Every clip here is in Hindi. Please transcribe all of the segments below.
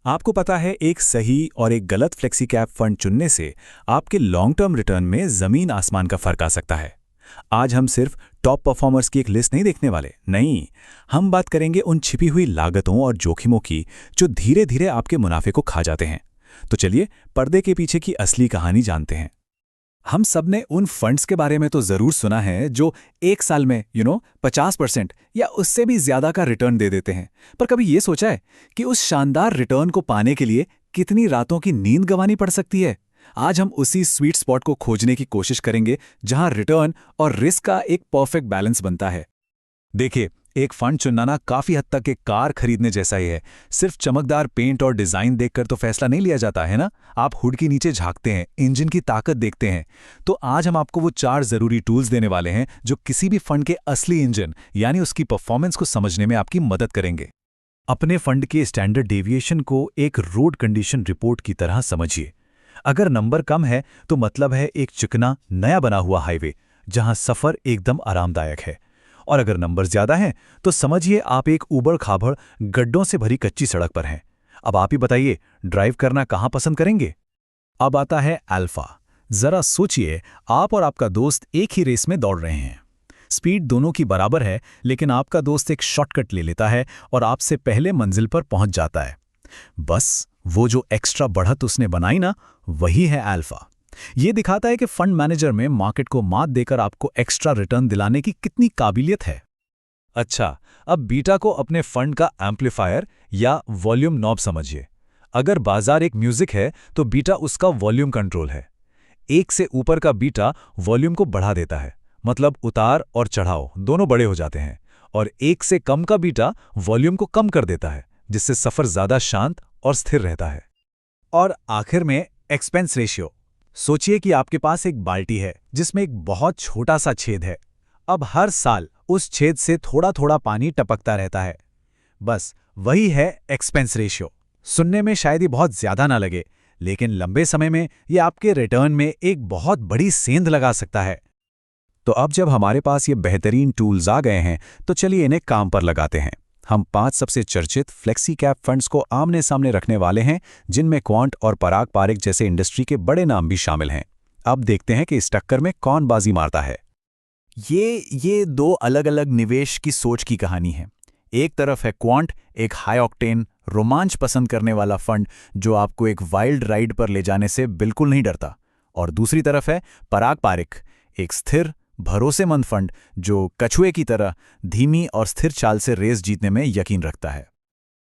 आपको पता है, एक सही और एक गलत फ्लेक्सी कैप फंड चुनने से आपके लॉन्ग टर्म रिटर्न में जमीन आसमान का फर्क आ सकता है। आज हम सिर्फ टॉप परफॉर्मर्स की एक लिस्ट नहीं देखने वाले, नहीं, हम बात करेंगे उन छिपी हुई लागतों और जोखिमों की जो धीरे धीरे आपके मुनाफे को खा जाते हैं। तो चलिए पर्दे के पीछे की असली कहानी जानते हैं। हम सब ने उन फंड्स के बारे में तो जरूर सुना है जो एक साल में 50% या उससे भी ज्यादा का रिटर्न दे देते हैं। पर कभी ये सोचा है कि उस शानदार रिटर्न को पाने के लिए कितनी रातों की नींद गंवानी पड़ सकती है? आज हम उसी स्वीट स्पॉट को खोजने की कोशिश करेंगे जहां रिटर्न और रिस्क का एक परफेक्ट बैलेंस बनता है। देखिए, एक फंड चुनना ना काफी हद तक एक कार खरीदने जैसा ही है। सिर्फ चमकदार पेंट और डिजाइन देखकर तो फैसला नहीं लिया जाता है ना। आप हुड के नीचे झांकते हैं, इंजन की ताकत देखते हैं। तो आज हम आपको वो 4 जरूरी टूल्स देने वाले हैं जो किसी भी फंड के असली इंजन यानी उसकी परफॉर्मेंस को समझने में आपकी मदद करेंगे। अपने फंड के स्टैंडर्ड डेविएशन को एक रोड कंडीशन रिपोर्ट की तरह समझिए। अगर नंबर कम है तो मतलब है एक चिकना नया बना हुआ हाईवे जहां सफर एकदम आरामदायक है, और अगर नंबर ज्यादा हैं तो समझिए आप एक ऊबड़ खाबड़ गड्ढों से भरी कच्ची सड़क पर हैं। अब आप ही बताइए, ड्राइव करना कहां पसंद करेंगे? अब आता है अल्फा। जरा सोचिए, आप और आपका दोस्त एक ही रेस में दौड़ रहे हैं। स्पीड दोनों की बराबर है, लेकिन आपका दोस्त एक शॉर्टकट ले लेता है और आपसे पहले मंजिल पर पहुंच जाता है। बस वो जो एक्स्ट्रा बढ़त उसने बनाई ना, वही है अल्फा। ये दिखाता है कि फंड मैनेजर में मार्केट को मात देकर आपको एक्स्ट्रा रिटर्न दिलाने की कितनी काबिलियत है। अच्छा, अब बीटा को अपने फंड का एम्पलीफायर या वॉल्यूम नॉब समझिए। अगर बाजार एक म्यूजिक है तो बीटा उसका वॉल्यूम कंट्रोल है। 1 से ऊपर का बीटा वॉल्यूम को बढ़ा देता है, मतलब उतार और चढ़ाव दोनों बड़े हो जाते हैं, और 1 से कम का बीटा वॉल्यूम को कम कर देता है, जिससे सफर ज्यादा शांत और स्थिर रहता है। और आखिर में एक्सपेंस रेशियो। सोचिए कि आपके पास एक बाल्टी है जिसमें एक बहुत छोटा सा छेद है। अब हर साल उस छेद से थोड़ा थोड़ा पानी टपकता रहता है। बस वही है एक्सपेंस रेशियो। सुनने में शायद ही बहुत ज्यादा ना लगे, लेकिन लंबे समय में ये आपके रिटर्न में एक बहुत बड़ी सेंध लगा सकता है। तो अब जब हमारे पास ये बेहतरीन टूल्स आ गए हैं, तो चलिए इन्हें काम पर लगाते हैं। हम 5 सबसे चर्चित फ्लेक्सी कैप फंड्स को आमने सामने रखने वाले हैं, जिनमें क्वांट और पराग पारिक जैसे इंडस्ट्री के बड़े नाम भी शामिल हैं। अब देखते हैं कि इस टक्कर में कौन बाजी मारता है। ये 2 अलग अलग निवेश की सोच की कहानी है। एक तरफ है क्वांट, एक हाई ऑक्टेन रोमांच पसंद करने वाला फंड जो आपको एक वाइल्ड राइड पर ले जाने से बिल्कुल नहीं डरता, और दूसरी तरफ है पराग पारिक, एक स्थिर भरोसेमंद फंड जो कछुए की तरह धीमी और स्थिर चाल से रेस जीतने में यकीन रखता है।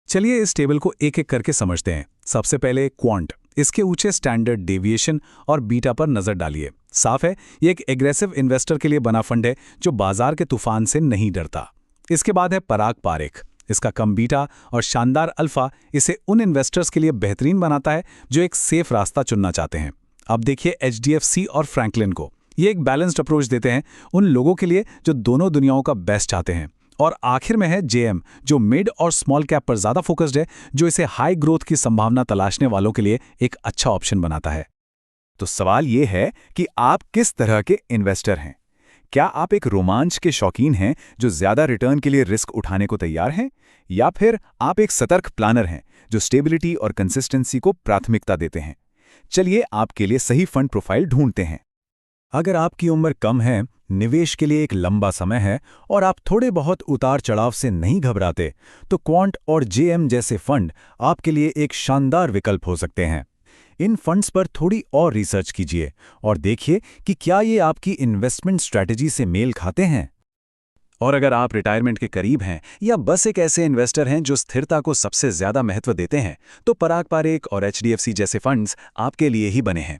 चलिए इस टेबल को एक एक करके समझते हैं। सबसे पहले क्वांट। इसके ऊंचे स्टैंडर्ड डेविएशन और बीटा पर नजर डालिए। साफ है, ये एक एग्रेसिव इन्वेस्टर के लिए बना फंड है जो बाजार के तूफान से नहीं डरता। इसके बाद है पराग पारिक। इसका कम बीटा और शानदार अल्फा इसे उन इन्वेस्टर्स के लिए बेहतरीन बनाता है जो एक सेफ रास्ता चुनना चाहते हैं। अब देखिए एचडीएफसी और फ्रैंकलिन को। ये एक बैलेंस्ड अप्रोच देते हैं उन लोगों के लिए जो दोनों दुनियाओं का बेस्ट चाहते हैं। और आखिर में है जेएम, जो मिड और स्मॉल कैप पर ज्यादा फोकस्ड है, जो इसे हाई ग्रोथ की संभावना तलाशने वालों के लिए एक अच्छा ऑप्शन बनाता है। तो सवाल ये है कि आप किस तरह के इन्वेस्टर हैं? क्या आप एक रोमांच के शौकीन हैं जो ज्यादा रिटर्न के लिए रिस्क उठाने को तैयार हैं, या फिर आप एक सतर्क प्लानर हैं जो स्टेबिलिटी और कंसिस्टेंसी को प्राथमिकता देते हैं? चलिए आपके लिए सही फंड प्रोफाइल ढूंढते हैं। अगर आपकी उम्र कम है, निवेश के लिए एक लंबा समय है और आप थोड़े बहुत उतार चढ़ाव से नहीं घबराते, तो क्वांट और जेएम जैसे फंड आपके लिए एक शानदार विकल्प हो सकते हैं। इन फंड्स पर थोड़ी और रिसर्च कीजिए और देखिए कि क्या ये आपकी इन्वेस्टमेंट स्ट्रैटेजी से मेल खाते हैं। और अगर आप रिटायरमेंट के करीब हैं या बस एक ऐसे इन्वेस्टर हैं जो स्थिरता को सबसे ज्यादा महत्व देते हैं, तो पराग पारिक और एचडीएफसी जैसे फंड्स आपके लिए ही बने हैं।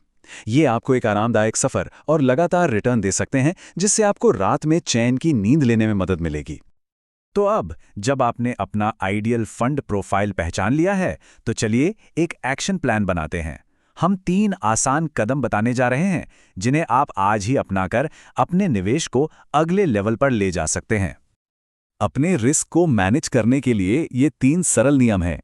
ये आपको एक आरामदायक सफर और लगातार रिटर्न दे सकते हैं, जिससे आपको रात में चैन की नींद लेने में मदद मिलेगी। तो अब जब आपने अपना आइडियल फंड प्रोफाइल पहचान लिया है, तो चलिए एक एक्शन प्लान बनाते हैं। हम 3 आसान कदम बताने जा रहे हैं जिन्हें आप आज ही अपनाकर अपने निवेश को अगले लेवल पर ले जा सकते हैं। अपने रिस्क को मैनेज करने के लिए ये 3 सरल नियम हैं।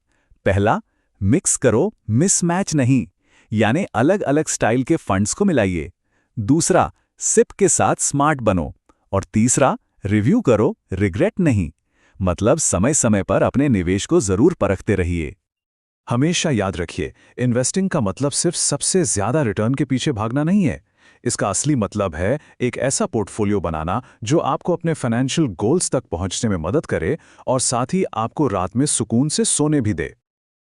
पहला, मिक्स करो, मिसमैच नहीं, यानी अलग अलग स्टाइल के फंड्स को मिलाइए। दूसरा, सिप के साथ स्मार्ट बनो। और तीसरा, रिव्यू करो, रिग्रेट नहीं, मतलब समय समय पर अपने निवेश को जरूर परखते रहिए। हमेशा याद रखिए, इन्वेस्टिंग का मतलब सिर्फ सबसे ज्यादा रिटर्न के पीछे भागना नहीं है। इसका असली मतलब है एक ऐसा पोर्टफोलियो बनाना जो आपको अपने फाइनेंशियल गोल्स तक पहुंचने में मदद करे और साथ ही आपको रात में सुकून से सोने भी दे।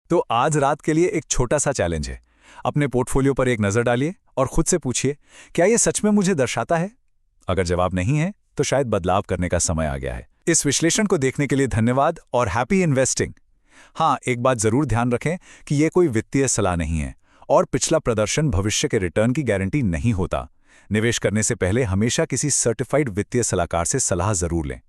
तो आज रात के लिए एक छोटा सा चैलेंज है। अपने पोर्टफोलियो पर एक नज़र डालिए और खुद से पूछिए, क्या ये सच में मुझे दर्शाता है? अगर जवाब नहीं है, तो शायद बदलाव करने का समय आ गया है। इस विश्लेषण को देखने के लिए धन्यवाद और हैप्पी इन्वेस्टिंग। हाँ, एक बात जरूर ध्यान रखें कि ये कोई वित्तीय सलाह नहीं है और पिछला प्रदर्शन भविष्य के रिटर्न की गारंटी नहीं होता। निवेश करने से पहले हमेशा किसी सर्टिफाइड वित्तीय सलाहकार से सलाह जरूर लें।